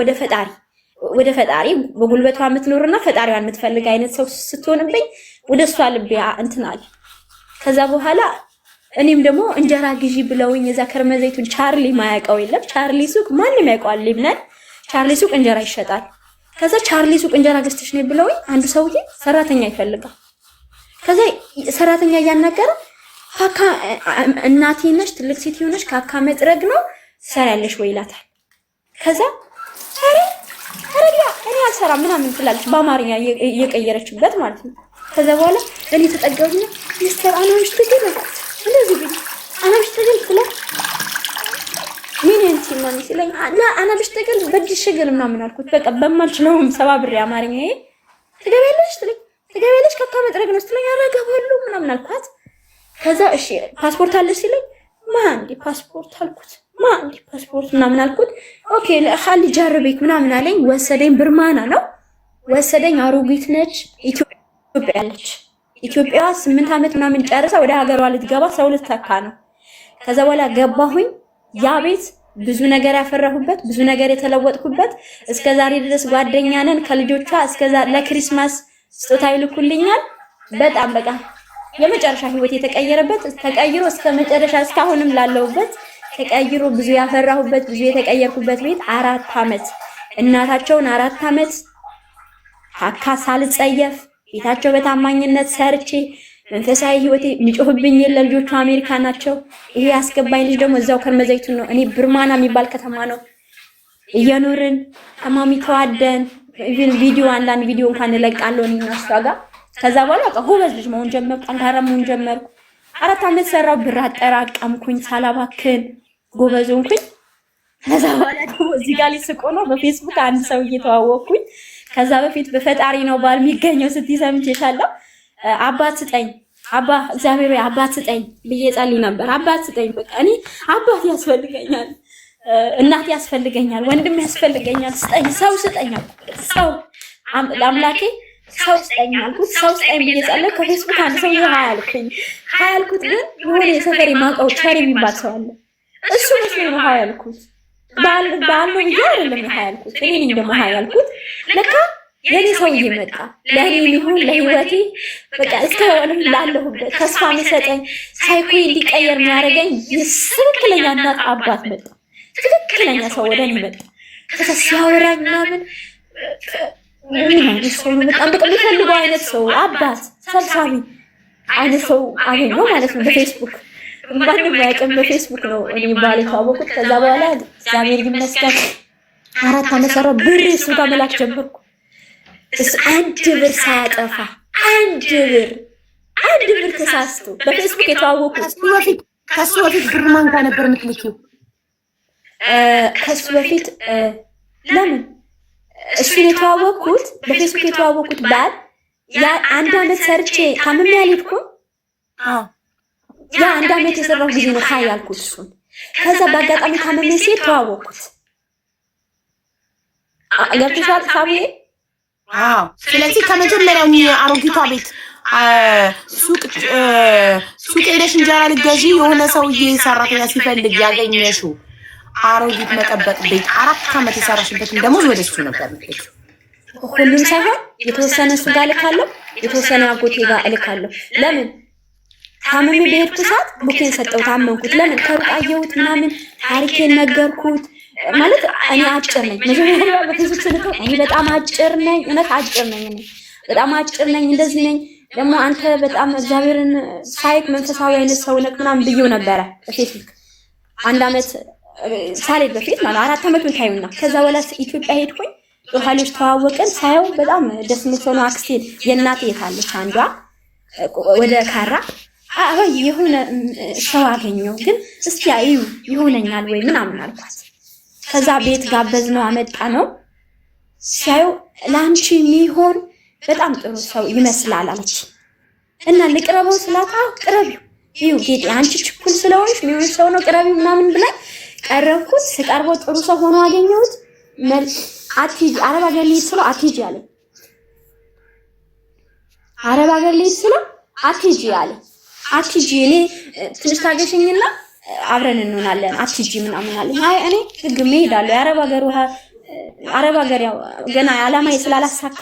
S1: ወደ ፈጣሪ በጉልበቷ የምትኖርና ፈጣሪዋን የምትፈልግ አይነት ሰው ስትሆንብኝ ወደ እሷ ልቤ እንትን አለ። ከዛ በኋላ እኔም ደግሞ እንጀራ ግዢ ብለውኝ የዛ ከርመዘይቱን ቻርሊ ማያውቀው የለም። ቻርሊ ሱቅ ማንም ያውቀዋል። ሊብነን ቻርሊ ሱቅ እንጀራ ይሸጣል። ከዛ ቻርሊ ሱቅ እንጀራ ገዝተሽ ነይ ብለውኝ አንዱ ሰውዬ ሰራተኛ ይፈልጋል። ከዛ ሰራተኛ እያናገረ ካካ እናቴ ነሽ ትልቅ ሴት ሆነሽ ካካ መጥረግ ነው ትሰሪያለሽ ወይ ይላታል። ከዛ አረዲያ እኔ አልሰራም ምናምን ትላለች በአማርኛ እየቀየረችበት ማለት ነው። ከዛ በኋላ እኔ ተጠጋሁና ሚስተር አናምሽ ትግል እንደዚህ ቢል አናምሽ ትግል ስለ ምን እንት ማን ሲለኝ ላ አናምሽ ትግል በጅሽ ግል ምናምን አልኩት። በቃ በማልችለውም ሰባብሬ አማርኛ ትገቢያለሽ ካካ መጥረግ ነው ስትለኝ አረጋባሉ ምናምን አልኳት። ከዛ እሺ ፓስፖርት አለሽ ሲለኝ ማንዲ ፓስፖርት አልኩት። ማንዲ ፓስፖርት ምናምን አልኩት። ኦኬ ለኻሊ ጃርቤክ ምናምን አለኝ። ወሰደኝ። ብርማና ነው ወሰደኝ። አሮጊት ነች። ኢትዮጵያ ነች። ኢትዮጵያ 8 ዓመት ምናምን ጨርሳ ወደ ሀገሯ ልትገባ ሰው ልትተካ ነው። ከዛ በኋላ ገባሁኝ። ያ ቤት ብዙ ነገር ያፈራሁበት ብዙ ነገር የተለወጥኩበት እስከዛሬ ድረስ ጓደኛ ነን ከልጆቿ እስከዛሬ ለክሪስማስ ስጦታ ይልኩልኛል። በጣም በቃ የመጨረሻ ህይወት የተቀየረበት ተቀይሮ እስከ መጨረሻ እስካሁንም ላለውበት ተቀይሮ ብዙ ያፈራሁበት ብዙ የተቀየርኩበት ቤት 4 ዓመት እናታቸውን 4 ዓመት ሀካ ሳልጸየፍ ቤታቸው በታማኝነት ሰርቼ መንፈሳዊ ህይወቴ የሚጮህብኝ ለልጆቹ አሜሪካ ናቸው። ይሄ ያስገባኝ ልጅ ደግሞ እዛው ከርመዘይቱን ነው። እኔ ብርማና የሚባል ከተማ ነው እየኖርን ተማሚ ተዋደን ኢቭን ቪዲዮ አንዳንድ ቪዲዮ እንኳን እለቃለሁ እኔና እሷ ጋር። ከዛ በኋላ በቃ ጎበዝ ልጅ መሆን ጀመርኩ። ጠንካራ መሆን ጀመርኩ። 4 ዓመት ሰራው። ብር አጠራቀምኩኝ ሳላባክን ጎበዝ ሆንኩኝ። ከዛ በኋላ ደግሞ እዚህ ጋር ሊስቆ ነው በፌስቡክ አንድ ሰው እየተዋወቅኩኝ። ከዛ በፊት በፈጣሪ ነው ባል የሚገኘው ስትይ ሰምቼሻለሁ። አባት ስጠኝ አባ እግዚአብሔር አባት ስጠኝ ብዬ ጸልይ ነበር። አባት ስጠኝ በቃ እኔ አባት ያስፈልገኛል፣ እናት ያስፈልገኛል፣ ወንድም ያስፈልገኛል፣ ስጠኝ ሰው ስጠኝ ሰው ለአምላኬ ሰው ስጠኝ አልኩት። ሰው ስጠኝ ብዬ ጸለይኩ። ከፌስቡክ አንድ ሰው ያልኩኝ ያልኩት ግን የሆነ የሰፈሬ ማውቀው ቸር የሚባል ሰው አለ። እሱ መስሎኝ ነው ያልኩት። ባል ነው ብዬ አይደለም ያልኩት። እኔ ነኝ ደግሞ ያልኩት። ለካ የኔ ሰውዬ መጣ። ለኔ ሊሆን ለህይወቴ በቃ እስካሁን ላለሁበት ተስፋ የሚሰጠኝ ሳይኮ እንዲቀየር የሚያደርገኝ ትክክለኛ እናት አባት መጣ። ትክክለኛ ሰው ወደ እኔ መጣ። ከዛ ሲያወራኝ ምናምን ሰው በጣም የምፈልገው አይነት ሰው አባት ሰብሳቢ አይነት ሰው አገኘሁ ማለት ነው። በፌስቡክ ማንም ያውቅም በፌስቡክ ነው እኔ ባል የተዋወቁት። ከዛ በኋላ እግዚአብሔር ይመስገን 4 ዓመት ሰራሁ። ብር እሱ ጋር መላክ ጀመርኩ። አንድ ብር ሳያጠፋ አንድ ብር ተሳስቶ በፌስቡክ የተዋወቁት።
S2: ከሱ በፊት ብር ማን ጋር ነበር የምትልኪው?
S1: ከሱ በፊት ለምን እሱን የተዋወቅኩት በፌስቡክ የተዋወቅኩት ባል ያ 1 ዓመት ሰርቼ ታምሜ አልሄድኩም። ያ 1 ዓመት የሰራው ጊዜ ነው ሀይ ያልኩት እሱን። ከዛ በአጋጣሚ ታምሜ ሲሄድ ተዋወቅኩት። ገብቶሻል ሳብዬ?
S2: ስለዚህ ከመጀመሪያው አሮጊቷ ቤት ሱቅ ሄደሽ እንጀራ ልትገዢ የሆነ ሰውዬ ሰራተኛ ሲፈልግ ያገኘሽው አሮጊት መጠበቅ ቤት 4 ዓመት የሰራሽበትን ደሞዝ ወደ እሱ ነበር የምትሄጂው?
S1: ሁሉም ሳይሆን የተወሰነ እሱ ጋር እልካለሁ፣ የተወሰነ አጎቴ ጋር እልካለሁ። ለምን ታምሜ በሄድኩ ሰዓት ቡኬን ሰጠሁት፣ አመንኩት። ለምን ከሩቅ አየሁት ምናምን ታሪኬን ነገርኩት። ማለት እኔ አጭር ነኝ። መጀመሪያ በፌስቡክ ስልከው እኔ በጣም አጭር ነኝ፣ እውነት አጭር ነኝ፣ እኔ በጣም አጭር ነኝ፣ እንደዚህ ነኝ። ደግሞ አንተ በጣም እግዚአብሔርን ሳይክ መንፈሳዊ አይነት ሰው ነህ ምናምን ብዬው ነበረ በፌስቡክ 1 ዓመት ሳልሄድ በፊት ማለት 4 ዓመቱን ታዩና። ከዛ በኋላ ኢትዮጵያ ሄድኩኝ። ዮሐንስ ተዋወቅን። ሳየው በጣም ደስ የምትሆነ አክስቴ የእናቴ የታለች አንዷ ወደ ካራ የሆነ ሰው አገኘው፣ ግን እስኪ አዩ ይሆነኛል ወይ ምናምን አልኳት። ከዛ ቤት ጋበዝነው፣ አመጣ ነው። ሲያየው ለአንቺ የሚሆን በጣም ጥሩ ሰው ይመስላል አለች እና ልቅረበው ስላት ቅረቢው ይሁ ጌጤ አንቺ ችኩል ስለሆንሽ የሚሆን ሰው ነው ቅረቢው ምናምን ብላኝ ቀረብኩት። ስቀርበው ጥሩ ሰው ሆኖ አገኘሁት። አትሂጂ አረብ ሀገር ልሂድ ስለው አትሂጂ አለኝ። አረብ ሀገር ልሂድ ስለው አትሂጂ አለኝ። አትሂጂ እኔ ትንሽ ታገሽኝና አብረን እንሆናለን አትጂ ምናምን አለኝ። አይ እኔ ግግሜ እሄዳለሁ አረብ ሀገር ያው ገና አላማዬ ስላላሳካ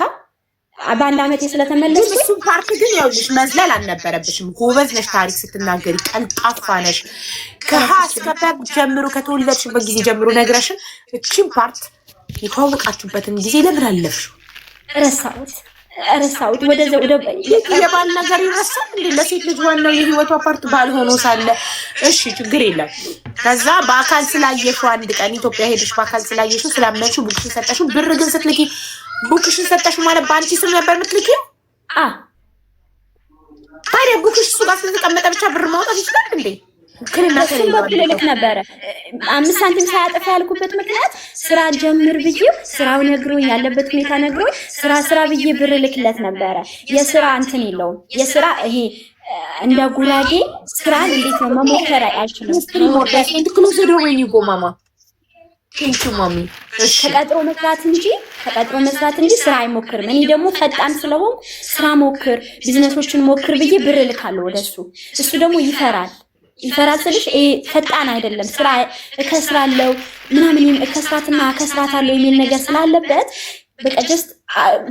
S1: በአንድ ዓመት ስለተመለስኩ
S2: እሱ ፓርክ ግን ያውልሽ መዝለል አልነበረብሽም። ጎበዝ ነሽ፣ ታሪክ ስትናገሪ ቀልጣፋ ነሽ። ከሀስከፈብ ጀምሮ ከተወለድሽበት ጊዜ ጀምሮ ነግረሽን እቺን ፓርት የተዋወቃችሁበትን ጊዜ ለምን አለፍሽው?
S1: ረሳሁት። ወደ
S2: የባል ነገር ይረሳል እንዴ? ለሴት ልጅ ዋናው የህይወቷ ፓርት ባል ሆኖ ሳለ እሺ ችግር የለም። ከዛ በአካል ስላየሽው አንድ ቀን ኢትዮጵያ ሄድሽ፣ በአካል ስላየሽው ስላመንሽው ቡክሽን ሰጠሽው። ብር ግን ስትልኪ ቡክሽን ሰጠሽው ማለት በአንቺ ስም ነበር የምትልኪው? ታዲያ ቡክሽ እሱ ጋር ስለተቀመጠ ብቻ ብር ማውጣት ይችላል እንዴ?
S1: እሱም በኩል ልክ ነበረ። 5 ሳንቲም ሳያጠፋ ያልኩበት ምክንያት ስራ ጀምር ብዬ ስራው ነግሮኝ ያለበት ሁኔታ ነግሮኝ ስራ ብዬ ብር ልክለት ነበረ። የስራ እንትን የለውም። የስራ ይሄ እንደ ጉራጌ ስራን እንዴት ነው መሞከር አይችልም። ተቀጥሮ መስራት እንጂ ስራ አይሞክርም። እኔ ደግሞ ፈጣን ስለሆንኩ ስራ ሞክር፣ ቢዝነሶችን ሞክር ብዬ ብር ልካለሁ ወደሱ። እሱ ደግሞ ይፈራል ስልሽ ፈጣን አይደለም። ስራ እከስራለሁ ምናምን እከስራታለሁ የሚል ነገር ስላለበት በቃ ጀስት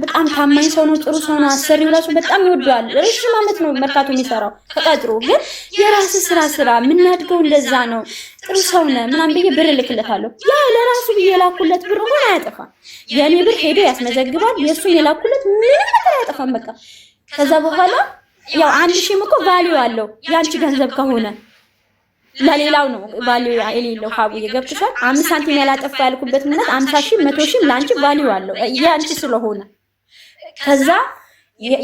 S1: በጣም ታማኝ ሰው ነው፣ ጥሩ ሰው ነው። አሰሪው ራሱ በጣም ይወደዋል። ረጅም ዓመት ነው መርካቶ የሚሰራው ተቀጥሮ። ግን የራስ ስራ የምናድገው እንደዛ ነው። ጥሩ ሰው ነው ምናምን ብዬ ብር ልክለታለሁ። ያ ለራሱ ብዬ የላኩለት ብር ሆነ አያጠፋም። የኔ ብር ሄዶ ያስመዘግባል፣ የእሱን የላኩለት ምንም ነገር አያጠፋም። በቃ ከዛ በኋላ ያው 1000 እኮ ቫልዩ አለው ያንቺ ገንዘብ ከሆነ ለሌላው ነው ቫልዩ የሌለው። ሀቡዬ ገብቶሻል። 5 ሳንቲም ያላጠፋ ያልኩበት ምክንያት 50,000 100,000 ለአንቺ ቫልዩ አለው ያንቺ ስለሆነ። ከዛ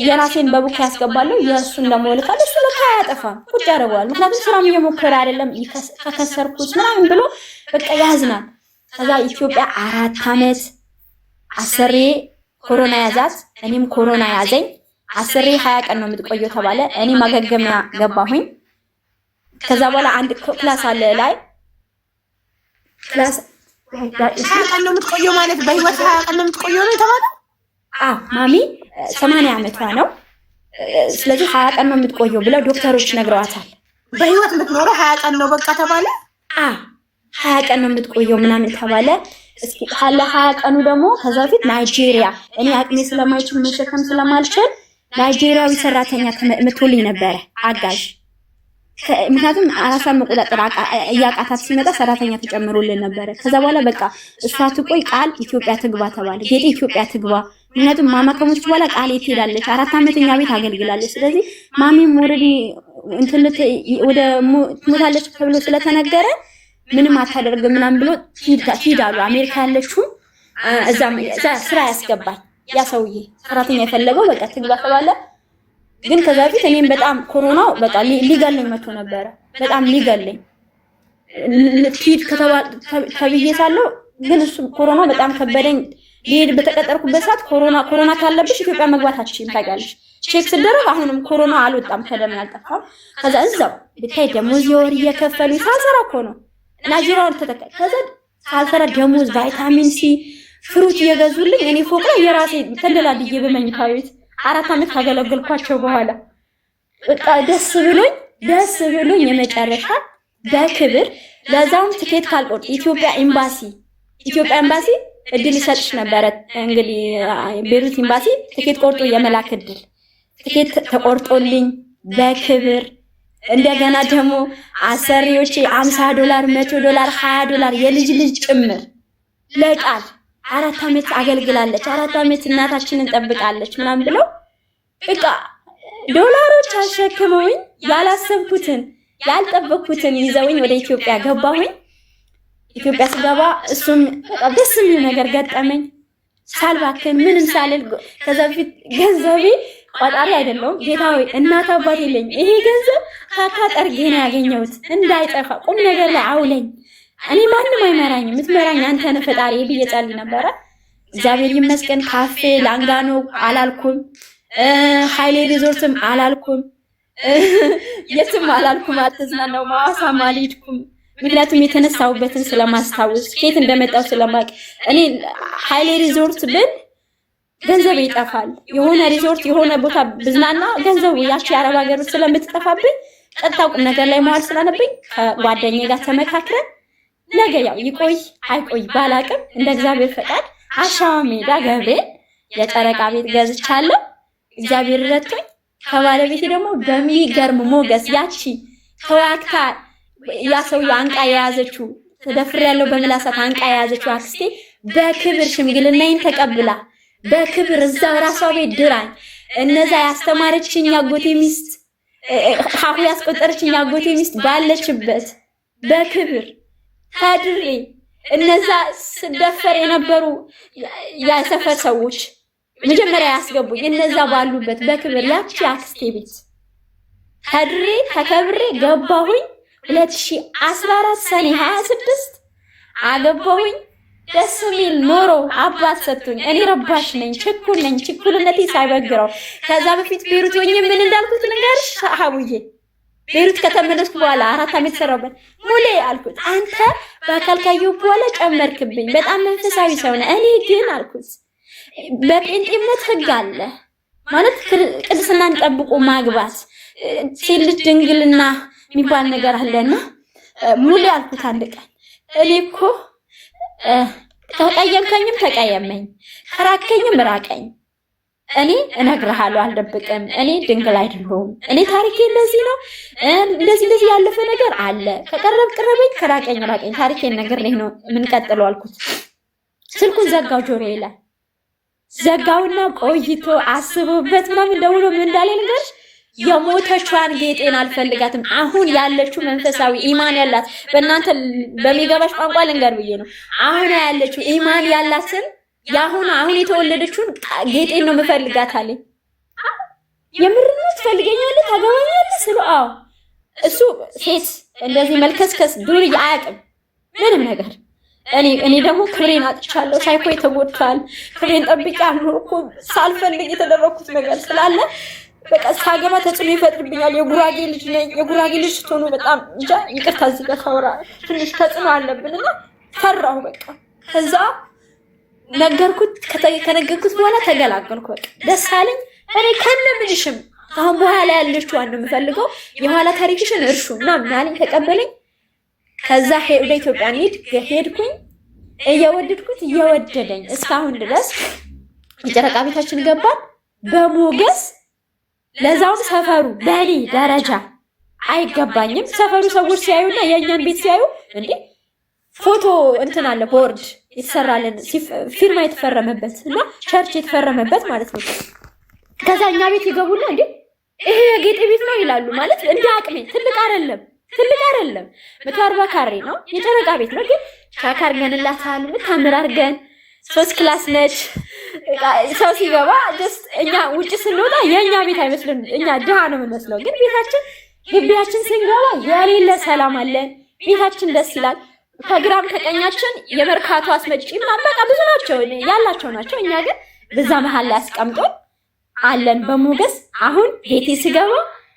S1: የራሴን በቡክ ያስገባለሁ፣ የእሱን ደግሞ ልካለሁ። እሱ ለካ አያጠፋም፣ ቁጭ ያደርገዋል። ምክንያቱም ስራም እየሞከረ አይደለም። ከከሰርኩት ምናምን ብሎ በቃ ያዝናል። ከዛ ኢትዮጵያ 4 ዓመት አሰሬ ኮሮና ያዛት፣ እኔም ኮሮና ያዘኝ። አሰሬ 20 ቀን ነው የምትቆየው ተባለ። እኔ ማገገሚያ ገባሁኝ። ከዛ በኋላ አንድ ክላስ አለ ላይ ክላስ
S2: 20 ቀን ነው የምትቆየው ማለት በህይወት 20 ቀን ነው የምትቆየው ነው የተባለው።
S1: ማሚ 80 ዓመቷ ነው። ስለዚህ 20 ቀን ነው የምትቆየው ብለው ዶክተሮች ነግረዋታል።
S2: በህይወት የምትኖረው 20 ቀን ነው በቃ ተባለ።
S1: 20 ቀን ነው የምትቆየው ምናምን ተባለ። እስኪ ካለ 20 ቀኑ ደግሞ ከዛ በፊት ናይጄሪያ እኔ አቅሜ ስለማይችል መሸከም ስለማልችል ናይጄሪያዊ ሰራተኛ ተመቶልኝ ነበረ አጋዥ። ምክንያቱም አራሷን መቆጣጠር እያቃታት ሲመጣ ሰራተኛ ተጨምሮልን ነበረ። ከዛ በኋላ በቃ እሷ ትቆይ ቃል ኢትዮጵያ ትግባ ተባለ። ጌጤ ኢትዮጵያ ትግባ። ምክንያቱም ማማ ከሞች በኋላ ቃል የት ሄዳለች? 4 ዓመት እኛ ቤት አገልግላለች። ስለዚህ ማሚም ኦልሬዲ ወደ ትሞታለች ተብሎ ስለተነገረ ምንም አታደርግም ምናምን ብሎ ሂዳሉ። አሜሪካ ያለችው እዛ ስራ ያስገባል ያ ሰውዬ ሰራተኛ የፈለገው በቃ ትግባ ተባለ። ግን ከዛ በፊት እኔም በጣም ኮሮናው በቃ ሊገለኝ መጥቶ ነበረ። በጣም ሊገለኝ ልትሄድ ተብዬ ሳለሁ ግን እሱ ኮሮና በጣም ከበደኝ። ሊሄድ በተቀጠርኩበት ሰዓት ኮሮና ካለብሽ ኢትዮጵያ መግባት አትችይም ታውቂያለሽ። ቼክ ስደረግ አሁንም ኮሮና አልወጣም፣ ከደም ያልጠፋም። ከዛ እዛው ብታይ ደሞዝ የወር እየከፈሉኝ ሳልሰራ እኮ ነው ናይጄሪያውን ተተካኝ። ከዛ ሳልሰራ ደሞዝ ቫይታሚን ሲ ፍሩት እየገዙልኝ እኔ ፎቅ ላይ የራሴ ተደላድዬ በመኝታ ቤት 4 ዓመት ካገለገልኳቸው በኋላ በቃ ደስ ብሎኝ የመጨረሻ በክብር ለዛውም ትኬት ካልቆርጥ ኢትዮጵያ ኤምባሲ እድል ይሰጥሽ ነበረ። እንግዲህ ቤሩት ኤምባሲ ትኬት ቆርጦ የመላክ እድል ትኬት ተቆርጦልኝ በክብር እንደገና ደግሞ አሰሪዎቼ $50 $100 $20 የልጅ ጭምር ለቃል 4 ዓመት አገልግላለች፣ 4 ዓመት እናታችንን ጠብቃለች ምናምን ብለው በቃ ዶላሮች አሸክመውኝ ያላሰብኩትን ያልጠበቅኩትን ይዘውኝ ወደ ኢትዮጵያ ገባሁኝ። ኢትዮጵያ ስገባ እሱም በቃ ደስ የሚል ነገር ገጠመኝ። ሳልባክን ምንም ሳልል ከዛ በፊት ገንዘቤ ቆጣሪ አይደለሁም። ጌታ ሆይ እናት አባት የለኝ፣ ይሄ ገንዘብ ካካ ጠርጌ ነው ያገኘሁት፣ እንዳይጠፋ ቁም ነገር ላይ አውለኝ። እኔ ማንም አይመራኝም፣ የምትመራኝ አንተ ነህ ፈጣሪ ብዬ ጸልይ ነበረ። እግዚአብሔር ይመስገን። ካፌ ላንጋኖ አላልኩም፣ ሃይሌ ሪዞርትም አላልኩም፣ የትም አላልኩም። አትዝናናው ማዋሳም አልሄድኩም። ምክንያቱም የተነሳሁበትን ስለማስታወስ ከየት እንደመጣው ስለማቅ እኔ ሃይሌ ሪዞርት ብል ገንዘብ ይጠፋል። የሆነ ሪዞርት የሆነ ቦታ ብዝናና ገንዘቡ ያቺ አረብ ሀገር ስለምትጠፋብኝ ቀጥታው ቁም ነገር ላይ መዋል ስላለብኝ ከጓደኛዬ ጋር ተመካክረን ነገ ያው ይቆይ አይቆይ ባላቅም እንደ እግዚአብሔር ፈቃድ አሻዋ ሜዳ ገብርኤል የጨረቃ ቤት ገዝቻለሁ። እግዚአብሔር ረድቶኝ ከባለቤቴ ደግሞ በሚገርም ሞገስ ያቺ ተዋክታ ያ ሰውዬ አንቃ የያዘችው ተደፍሬያለሁ በምላሳት አንቃ የያዘችው አክስቴ በክብር ሽምግልናዬን ተቀብላ በክብር እዛው ራሷ ቤት ድራኝ እነዛ ያስተማረችኝ አጎቴ ሚስት ሀሁ ያስቆጠረችኝ አጎቴ ሚስት ባለችበት በክብር ታድሬ እነዛ ስደፈር የነበሩ የሰፈር ሰዎች መጀመሪያ ያስገቡኝ እነዛ ባሉበት በክብር ያቺ አክስቴ ቤት ታድሬ ተከብሬ ገባሁኝ። 2014 ሰኔ 26 አገባሁኝ። ደስ የሚል ኖሮ አባት ሰጥቶኝ እኔ ረባሽ ነኝ፣ ችኩል ነኝ፣ ችኩልነቴ ሳይበግረው ከዛ በፊት ቤሩት ሆኜ ምን እንዳልኩት ልንገርሽ ሀቡዬ። ቤሩት ከተመለስኩ በኋላ 4 ዓመት ሰራሁበት። ሙሌ አልኩት አንተ በአካል ካየሁ በኋላ ጨመርክብኝ፣ በጣም መንፈሳዊ ሰው ነህ። እኔ ግን አልኩት በጴንጤነት ህግ አለ ማለት ቅድስናን ጠብቆ ማግባት ሴት ልጅ ድንግልና የሚባል ነገር አለና ሙሌ አልኩት አንድ ቀን እኔ እኮ ተቀየምከኝም ተቀየመኝ፣ ከራከኝም ራቀኝ፣ እኔ እነግርሃለሁ አልደብቅም፣ እኔ ድንግል አይደለሁም፣ እኔ ታሪኬ እንደዚህ ነው፣ እንደዚህ ያለፈ ነገር አለ፣ ከቀረብ ቅረበኝ፣ ከራቀኝ ራቀኝ፣ ታሪኬን ነግሬህ ነው የምንቀጥለው አልኩት። ስልኩን ዘጋው ጆሮዬ ላይ ዘጋውና ቆይቶ አስቦበት ምናምን ደውሎ ምን እንዳለ ልንገርሽ፣ የሞተቿን ጌጤን አልፈልጋትም፣ አሁን ያለችው መንፈሳዊ ኢማን ያላት በእናንተ በሚገባሽ ቋንቋ ልንገር ብዬ ነው። አሁን ያለችው ኢማን ያላትን አሁን የተወለደችውን ጌጤን ነው የምፈልጋት አለኝ። የምርነት ትፈልገኛለህ ታገባኛለህ ስለው አዎ። እሱ ሴት እንደዚህ መልከስከስ ዱርዬ አያውቅም ምንም ነገር። እኔ ደግሞ ክብሬን አጥቻለሁ፣ ሳይኮ ተጎድቷል፣ ክብሬን ጠብቄያለሁ እኮ ሳልፈልግ የተደረኩት ነገር ስላለ በቃ ሳገባ ተጽዕኖ ይፈጥርብኛል። የጉራጌ ልጅ ነኝ። የጉራጌ ልጅ ስትሆኑ በጣም እንጃ ይቅርታ እዚህ ጋር ካወራ ትንሽ ተጽዕኖ አለብንና ፈራሁ። በቃ ከዛ ነገርኩት። ከነገርኩት በኋላ ተገላገልኩ። በቃ ደስ አለኝ። እኔ ከነምንሽም አሁን በኋላ ያለችው አንዱ የምፈልገው የኋላ ታሪክሽን እርሹ ምናምን አለኝ። ተቀበለኝ። ከዛ ወደ ኢትዮጵያ ሄድኩኝ። እየወደድኩት እየወደደኝ እስካሁን ድረስ የጨረቃ ቤታችን ገባን በሞገስ። ለዛውም ሰፈሩ በእኔ ደረጃ አይገባኝም። ሰፈሩ ሰዎች ሲያዩና የእኛን ቤት ሲያዩ እንዴ ፎቶ እንትን አለ ቦርድ የተሰራለን ፊርማ የተፈረመበት እና ቸርች የተፈረመበት ማለት ነው። ከዛ እኛ ቤት ይገቡና እንዴ ይሄ የጌጤ ቤት ነው ይላሉ። ማለት እንደ አቅሜ ትልቅ አይደለም 140 ካሬ ነው። የጨረቃ ቤት ነው ግን ሻካርገንላታል ምታምር አድርገን 3 ክላስ ነች። ሰው ሲገባ ጀስት እኛ ውጭ ስንወጣ የእኛ ቤት አይመስልም፣ እኛ ድሃ ነው የምንመስለው። ግን ግቢያችን ስንገባ የሌለ ሰላም አለን። ቤታችን ደስ ይላል። ከግራም ከቀኛችን የመርካቶ አስመጪ ምናምን በቃ ብዙ ናቸው ያላቸው ናቸው። እኛ ግን በዛ መሀል ላይ አስቀምጦን አለን በሞገስ። አሁን ቤቴ ስገባ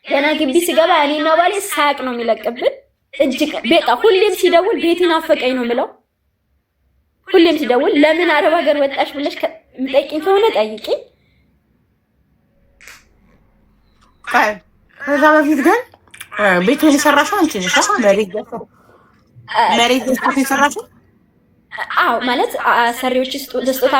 S1: ገና ግቢ ስገባ እኔና ባሌ ሳቅ ነው የሚለቅብን። እጅግ በቃ ሁሌም ሲደውል ቤቴን አፈቀኝ ነው የምለው። ሁሌም ሲደውል ለምን አረብ ሀገር ወጣሽ ብለሽ የምጠይቂኝ ከሆነ ጠይቂኝ።
S2: ከዛ በፊት ግን ቤቱን የሰራሽው አንቺ ነሽ? መሬት የሰራሽው?
S1: አዎ ማለት አሰሪዎች ስጦታ